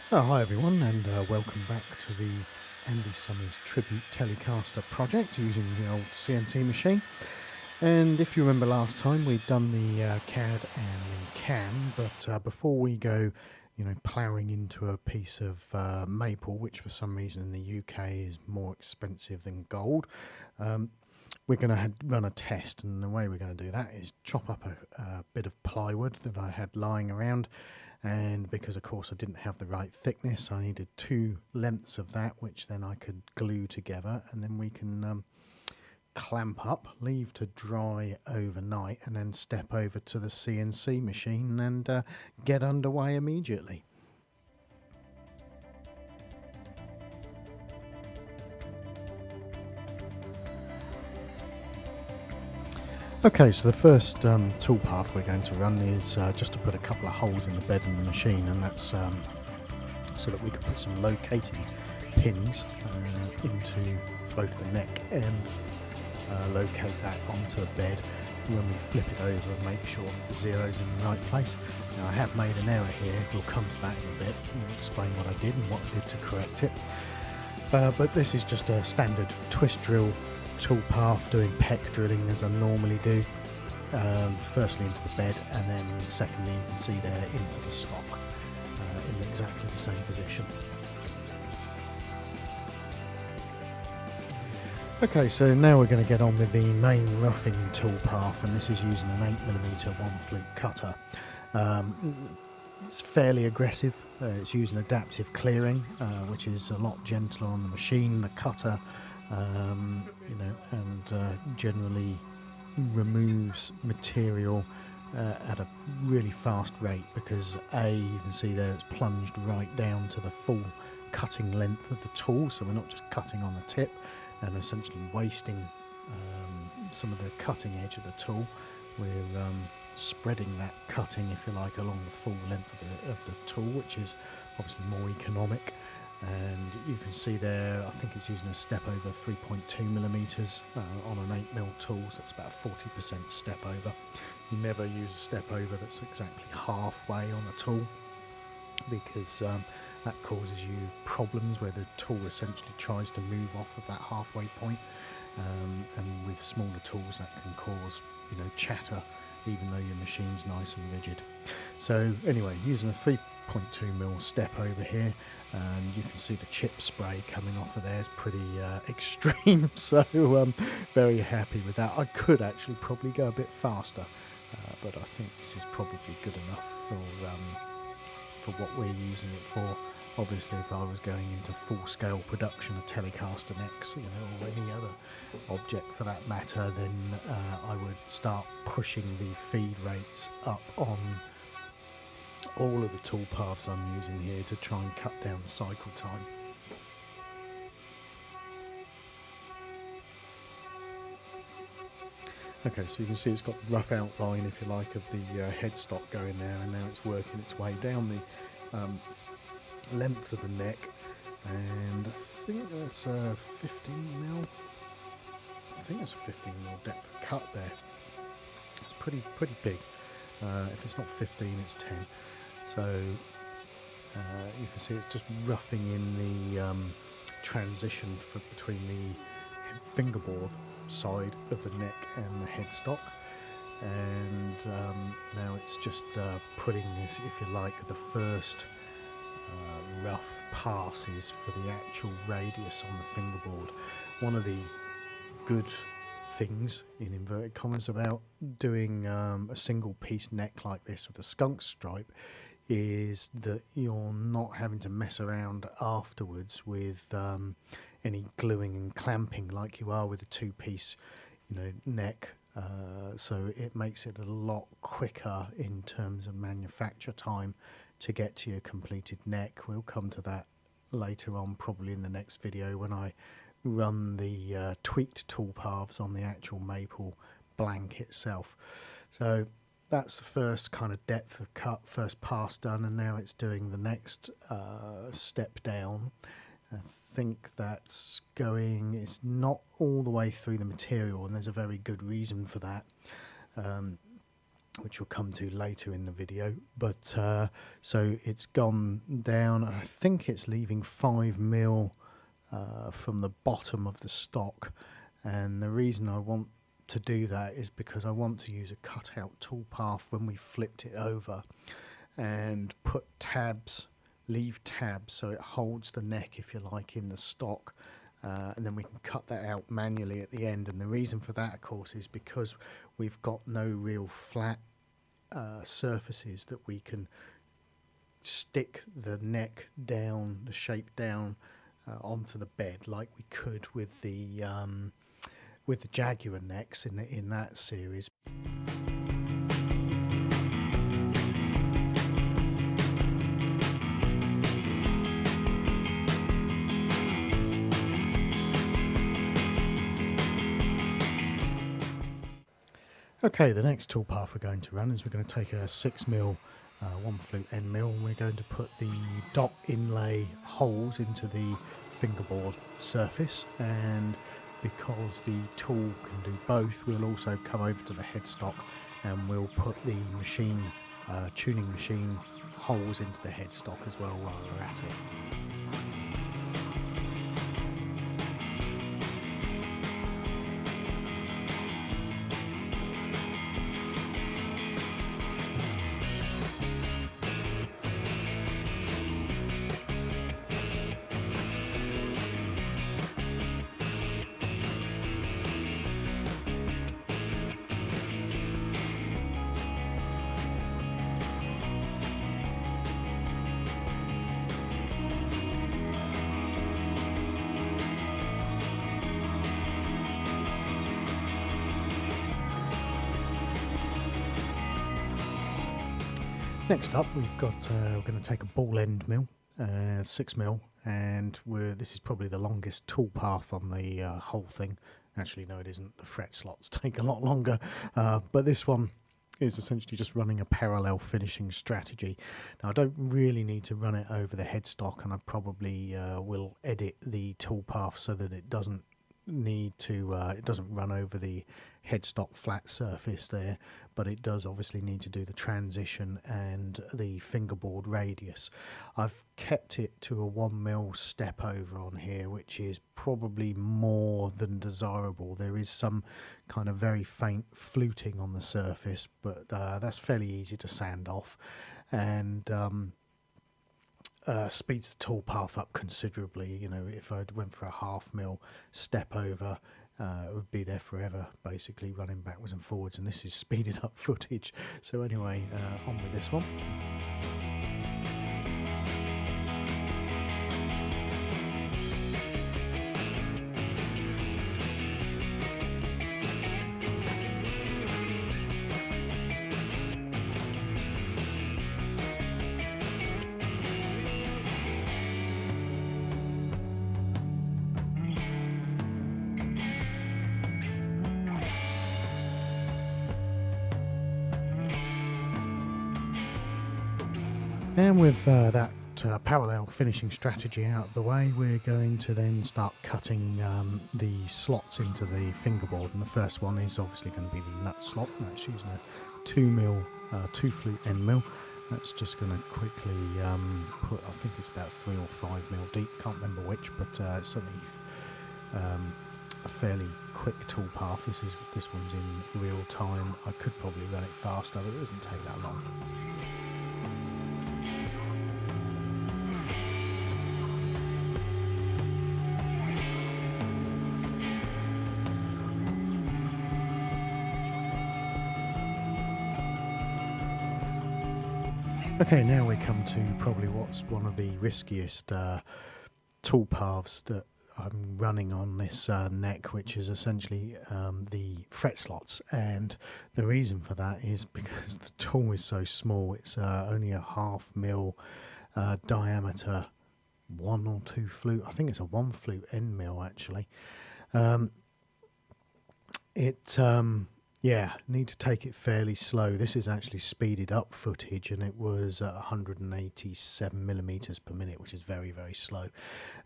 Hi everyone, and welcome back to the Andy Summers Tribute Telecaster project using the old CNC machine. And if you remember last time, we'd done the CAD and then CAM, but before we go, ploughing into a piece of maple, which for some reason in the UK is more expensive than gold, we're going to run a test. And the way we're going to do that is chop up a bit of plywood that I had lying around, and because of course I didn't have the right thickness, I needed two lengths of that, which then I could glue together, and then we can clamp up, leave to dry overnight, and then step over to the CNC machine and get underway immediately. Okay, so the first toolpath we're going to run is just to put a couple of holes in the bed in the machine, and that's so that we can put some locating pins into both the neck and locate that onto the bed. When we flip it over and make sure the zero's in the right place. Now I have made an error here, we'll come to that in a bit and explain what I did and what I did to correct it. But this is just a standard twist drill toolpath, doing peck drilling as I normally do. Firstly into the bed, and then secondly you can see there into the stock in exactly the same position. Okay, so now we're going to get on with the main roughing toolpath, and this is using an 8mm one flute cutter. It's fairly aggressive. It's using adaptive clearing, which is a lot gentler on the machine. The cutter, and generally removes material at a really fast rate, because you can see there it's plunged right down to the full cutting length of the tool, so we're not just cutting on the tip and essentially wasting some of the cutting edge of the tool. We're spreading that cutting, if you like, along the full length of the tool, which is obviously more economic. And you can see there, I think it's using a step over 3.2mm on an 8mm tool, so that's about a 40% step over. You never use a step over that's exactly halfway on the tool, because that causes you problems where the tool essentially tries to move off of that halfway point, and with smaller tools that can cause chatter, even though your machine's nice and rigid. So anyway, using a 3.2mm step over here, and you can see the chip spray coming off of there is pretty extreme, so very happy with that. I could actually probably go a bit faster, but I think this is probably good enough for what we're using it for. Obviously, if I was going into full-scale production of Telecaster necks, or any other object for that matter, then I would start pushing the feed rates up on all of the toolpaths I'm using here to try and cut down the cycle time. Okay, so you can see it's got a rough outline, if you like, of the headstock going there, and now it's working its way down the length of the neck, and I think that's a 15mm. I think that's a 15mm depth of cut there. It's pretty big. If it's not 15, it's 10. So you can see it's just roughing in the transition between the fingerboard side of the neck and the headstock, and now it's just putting this, if you like, the first rough passes for the actual radius on the fingerboard. One of the good things, in inverted commas, about doing a single piece neck like this with a skunk stripe is that you're not having to mess around afterwards with any gluing and clamping like you are with a two-piece neck, so it makes it a lot quicker in terms of manufacture time to get to your completed neck. We'll come to that later on, probably in the next video, when I run the tweaked toolpaths on the actual maple blank itself. So that's the first kind of depth of cut, first pass done, and now it's doing the next step down. I think that's going, it's not all the way through the material, and there's a very good reason for that. which we'll come to later in the video. But so it's gone down. I think it's leaving 5mm from the bottom of the stock, and the reason I want to do that is because I want to use a cutout toolpath when we flipped it over, and put tabs, leave tabs so it holds the neck, if you like, in the stock, and then we can cut that out manually at the end. And the reason for that, of course, is because we've got no real flat surfaces that we can stick the neck down, the shape down onto the bed like we could with the Jaguar necks in that series. Okay, the next toolpath we're going to run is we're going to take a 6mm 1 flute end mill, and we're going to put the dot inlay holes into the fingerboard surface. And because the tool can do both, we'll also come over to the headstock and we'll put the machine tuning machine holes into the headstock as well while we're at it. Next up, we're going to take a ball end mill, 6mm, and this is probably the longest tool path on the whole thing. Actually, no, it isn't. The fret slots take a lot longer, but this one is essentially just running a parallel finishing strategy. Now, I don't really need to run it over the headstock, and I probably will edit the tool path so that it doesn't it doesn't run over the headstock flat surface there, but it does obviously need to do the transition and the fingerboard radius. I've kept it to a 1mm step over on here, which is probably more than desirable. There is some kind of very faint fluting on the surface, but that's fairly easy to sand off, and speeds the tool path up considerably. You know, if I went for a 1/2mm step over, it would be there forever, basically running backwards and forwards, and this is speeded up footage. So anyway, on with this one. And with that parallel finishing strategy out of the way, we're going to then start cutting the slots into the fingerboard. And the first one is obviously going to be the nut slot. That's using a 2mm 2 flute end mill. That's just going to quickly put, I think it's about 3 or 5mm deep, can't remember which, but it's certainly a fairly quick tool path. This one's in real time. I could probably run it faster, but it doesn't take that long. Okay, now we come to probably what's one of the riskiest tool paths that I'm running on this neck, which is essentially the fret slots. And the reason for that is because the tool is so small. It's only a 1/2mm diameter 1 or 2 flute. I think it's a 1 flute end mill actually. Yeah, need to take it fairly slow. This is actually speeded up footage, and it was 187mm per minute, which is very, very slow.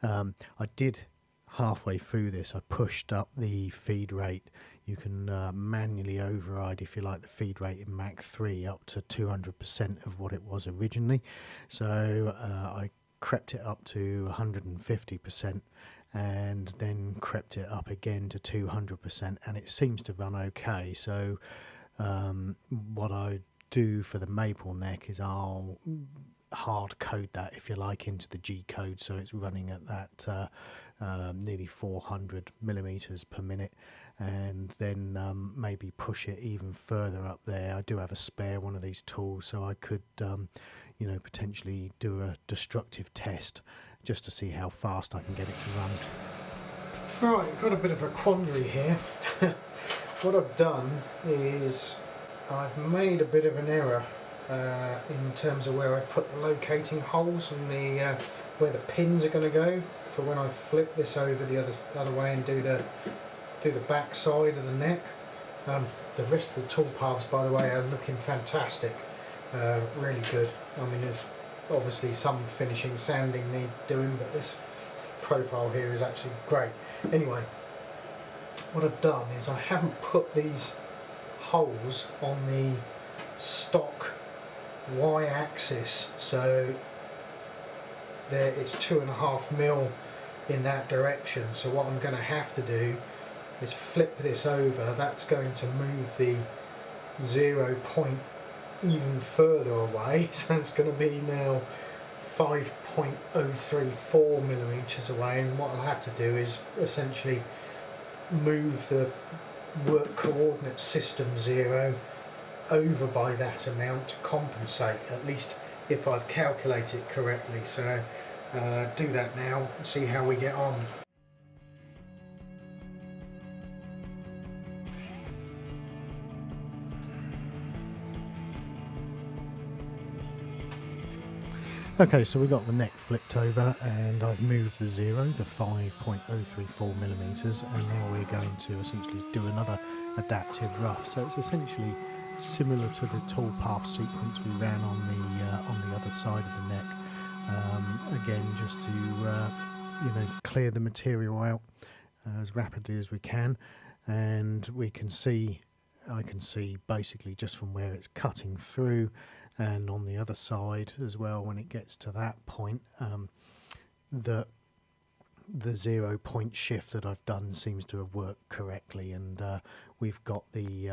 I did halfway through this, I pushed up the feed rate. You can manually override, if you like, the feed rate in Mach 3 up to 200% of what it was originally. So I crept it up to 150% and then crept it up again to 200%, and it seems to run okay. So what I do for the maple neck is I'll hard code that, if you like, into the G code, so it's running at that nearly 400 millimeters per minute, and then maybe push it even further up there. I do have a spare one of these tools, so I could you know, potentially do a destructive test just to see how fast I can get it to run. Right, I've got a bit of a quandary here. What I've done is I've made a bit of an error in terms of where I've put the locating holes and the where the pins are going to go for when I flip this over the other way and do the back side of the neck. The rest of the toolpaths, by the way, are looking fantastic, really good. I mean, there's obviously some finishing, sanding need doing, but this profile here is actually great. Anyway, what I've done is I haven't put these holes on the stock y-axis, so there it's 2.5 mil in that direction. So what I'm going to have to do is flip this over. That's going to move the 0 point even further away, so it's going to be now 5.034 millimeters away, and what I'll have to do is essentially move the work coordinate system 0 over by that amount to compensate, at least if I've calculated correctly. So do that now and see how we get on. Okay, so we got the neck flipped over and I've moved the 0, the 5.034 millimeters, and now we're going to essentially do another adaptive rough. So it's essentially similar to the toolpath sequence we ran on the other side of the neck. Again, just to you know, clear the material out as rapidly as we can, and we can see, I can see basically just from where it's cutting through, and on the other side as well, when it gets to that point, that the 0 point shift that I've done seems to have worked correctly, and we've got the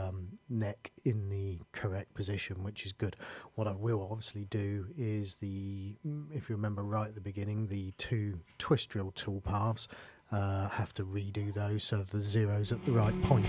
neck in the correct position, which is good. What I will obviously do is if you remember right at the beginning, the 2 twist drill toolpaths, have to redo those so the 0's at the right point.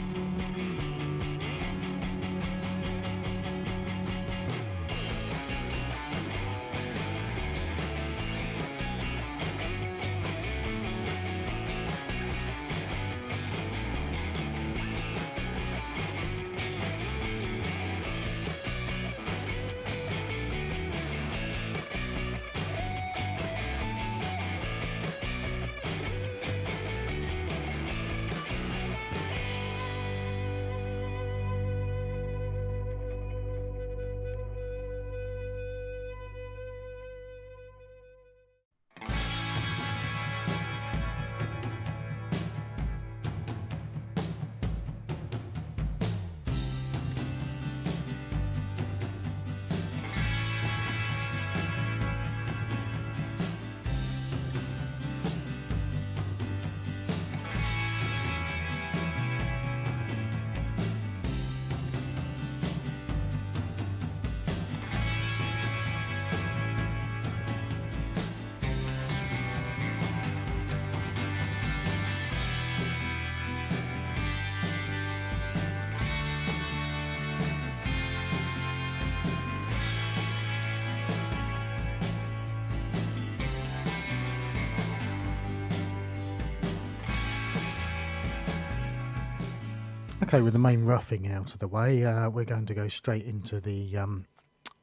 Okay, with the main roughing out of the way, we're going to go straight into the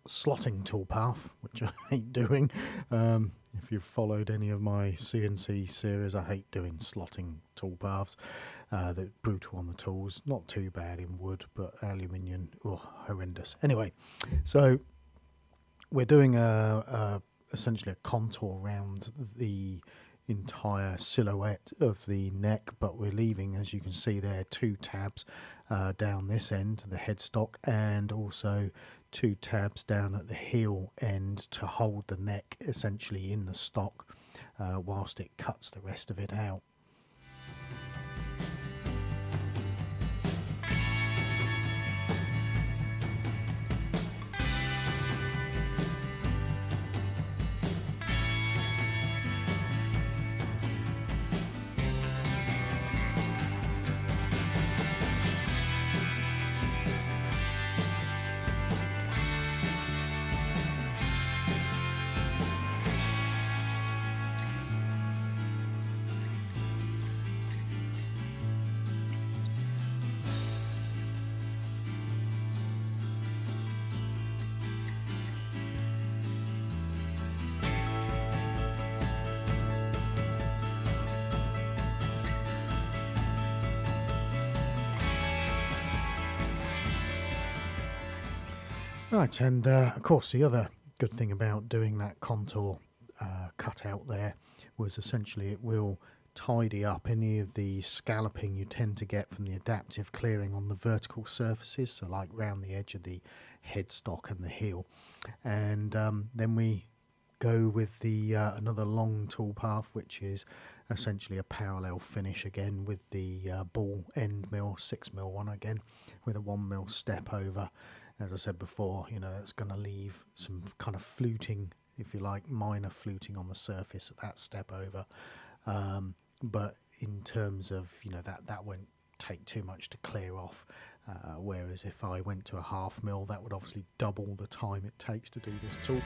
slotting toolpath, which I hate doing. If you've followed any of my CNC series, I hate doing slotting toolpaths. They're brutal on the tools, not too bad in wood, but aluminium, oh, horrendous. Anyway, so we're doing essentially a contour around the entire silhouette of the neck, but we're leaving, as you can see there, 2 tabs down this end, the headstock, and also 2 tabs down at the heel end to hold the neck essentially in the stock whilst it cuts the rest of it out. Right, and of course the other good thing about doing that contour cutout there was essentially it will tidy up any of the scalloping you tend to get from the adaptive clearing on the vertical surfaces, so like round the edge of the headstock and the heel. And then we go with the another long toolpath, which is essentially a parallel finish again with the ball end mill, 6mm one again, with a 1mm step over. As I said before, you know, it's going to leave some kind of fluting, if you like, minor fluting on the surface at that step over. But in terms of, you know, that won't take too much to clear off. Whereas if I went to a 1/2mm, that would obviously double the time it takes to do this toolpath.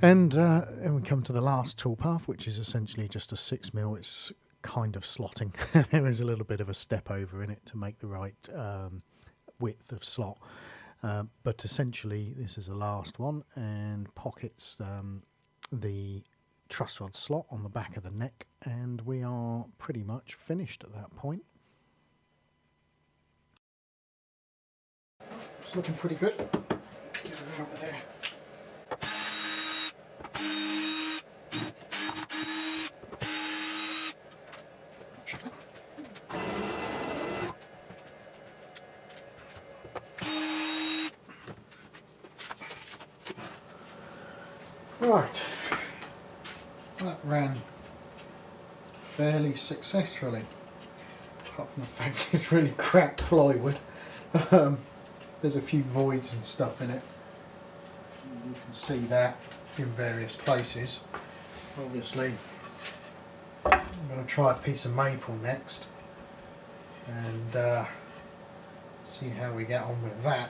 And we come to the last toolpath, which is essentially just a 6mm. It's kind of slotting. There is a little bit of a step over in it to make the right width of slot. But essentially this is the last one, and pockets the truss rod slot on the back of the neck, and we are pretty much finished at that point. It's looking pretty good. Get it out of there. Right, that ran fairly successfully, apart from the fact it's really cracked plywood. There's a few voids and stuff in it. You can see that in various places. Obviously, I'm going to try a piece of maple next and see how we get on with that.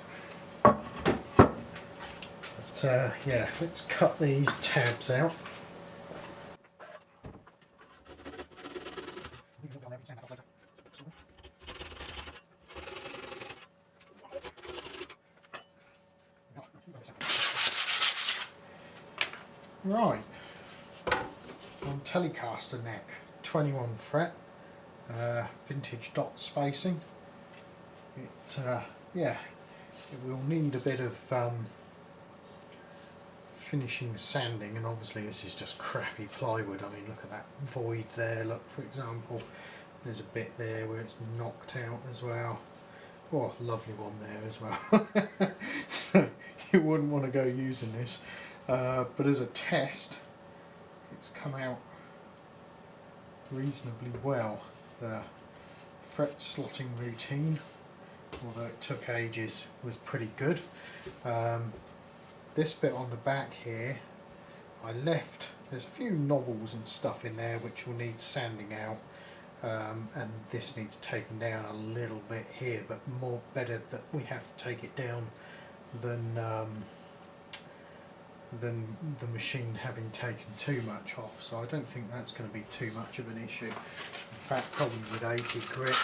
Yeah, let's cut these tabs out. Right, on Telecaster neck, 21 fret, vintage dot spacing. Yeah, it will need a bit of finishing sanding, and obviously this is just crappy plywood. I mean, look at that void there. Look, for example, there's a bit there where it's knocked out as well. Oh, lovely one there as well. You wouldn't want to go using this, but as a test, it's come out reasonably well. The fret slotting routine, although it took ages, was pretty good. This bit on the back here, I left, there's a few knobbles and stuff in there which will need sanding out, and this needs taken down a little bit here, but more better that we have to take it down than the machine having taken too much off. So I don't think that's going to be too much of an issue. In fact, probably with 80 grit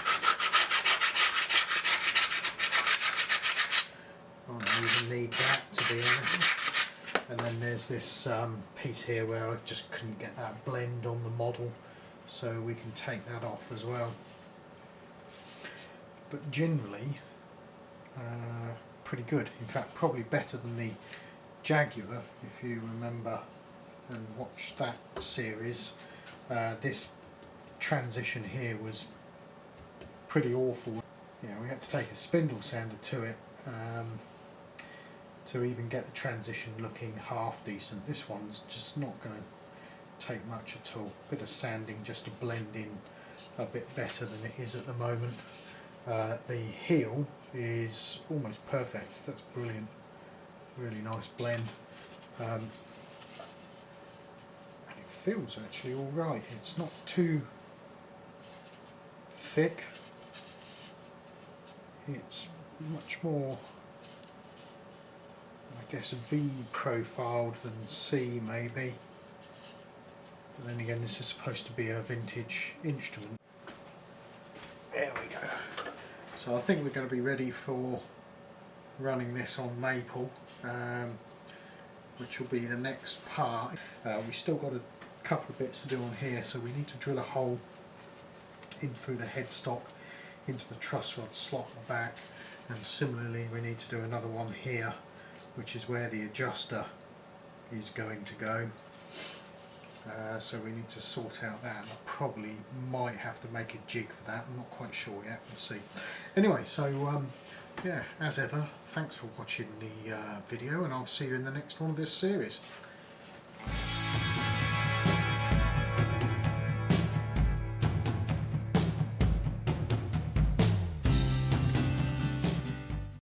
I don't even need that, to be honest. And then there's this piece here where I just couldn't get that blend on the model, so we can take that off as well. But generally pretty good. In fact, probably better than the Jaguar, if you remember and watched that series. This transition here was pretty awful. Yeah, we had to take a spindle sander to it to even get the transition looking half decent. This one's just not going to take much at all. Bit of sanding just to blend in a bit better than it is at the moment. The heel is almost perfect. That's brilliant. Really nice blend. And it feels actually alright. It's not too thick. It's much more, I guess, V profiled than C maybe. But then again, this is supposed to be a vintage instrument. There we go. So I think we're going to be ready for running this on maple, which will be the next part. We still got a couple of bits to do on here, so we need to drill a hole in through the headstock into the truss rod slot in the back, and similarly we need to do another one here, which is where the adjuster is going to go. So we need to sort out that. I probably might have to make a jig for that. I'm not quite sure yet. We'll see. Anyway, so yeah, as ever, thanks for watching the video, and I'll see you in the next one of this series.